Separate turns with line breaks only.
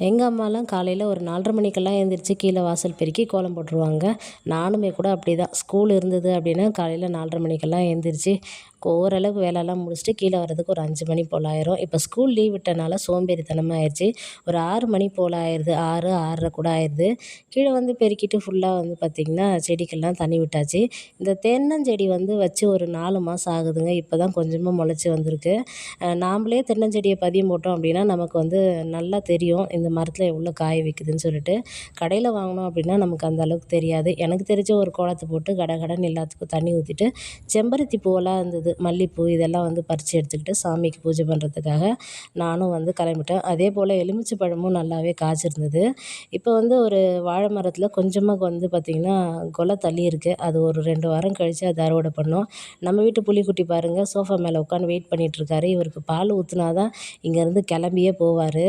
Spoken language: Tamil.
எங்கள் அம்மாலாம் காலையில் ஒரு 4:30 மணிக்கெல்லாம் எழுந்திரிச்சு கீழே வாசல் பெருக்கி கோலம் போட்டுருவாங்க. நானுமே கூட அப்படி தான். ஸ்கூல் இருந்தது அப்படின்னா காலையில் 4:30 மணிக்கெல்லாம் எழுந்திரிச்சு ஓரளவுக்கு வேலைலாம் முடிச்சுட்டு கீழே வர்றதுக்கு ஒரு 5 மணி போல் ஆயிரும். இப்போ ஸ்கூல் லீவ் விட்டனால சோம்பேறித்தனமா ஆயிடுச்சு. ஒரு 6 மணி போல் ஆயிடுது. 6, 6:30 கூட ஆயிடுது. கீழே வந்து பெருக்கிட்டு ஃபுல்லாக வந்து பார்த்திங்கன்னா செடிக்கெல்லாம் தண்ணி விட்டாச்சு. இந்த தென்னஞ்செடி வந்து வச்சு ஒரு 4 மாதம் ஆகுதுங்க. இப்போ தான் கொஞ்சமாக முளைச்சி வந்திருக்கு. நாமளே தென்னஞ்செடியை பதியம் போட்டோம் அப்படின்னா நமக்கு வந்து நல்லா தெரியும் இந்த மரத்தில் எவ்வளோ காய் வைக்குதுன்னு சொல்லிட்டு. கடையில் வாங்கினோம் அப்படின்னா நமக்கு அந்த அளவுக்கு தெரியாது. எனக்கு தெரிஞ்ச ஒரு கோலத்தை போட்டு கடகடன்னு எல்லாத்துக்கும் தண்ணி ஊற்றிட்டு செம்பருத்தி பூவெல்லாம் இருந்தது, மல்லிப்பூ இதெல்லாம் வந்து பறித்து எடுத்துக்கிட்டு சாமிக்கு பூஜை பண்ணுறதுக்காக நானும் வந்து கிளம்பிட்டேன். அதே போல் எலுமிச்சை பழமும் நல்லாவே காய்ச்சிருந்தது. இப்போ வந்து ஒரு வாழை மரத்தில் கொஞ்சமாக வந்து பார்த்திங்கன்னா கொலை தள்ளி இருக்குது. அது ஒரு 2 வாரம் கழித்து அது அறுவடை பண்ணோம். நம்ம வீட்டு புலிக்குட்டி பாருங்கள் சோஃபா மேலே உட்காந்து வெயிட் பண்ணிகிட்ருக்காரு. இவருக்கு பால் ஊற்றுனா தான் இங்கேருந்து கிளம்பியே போவார்.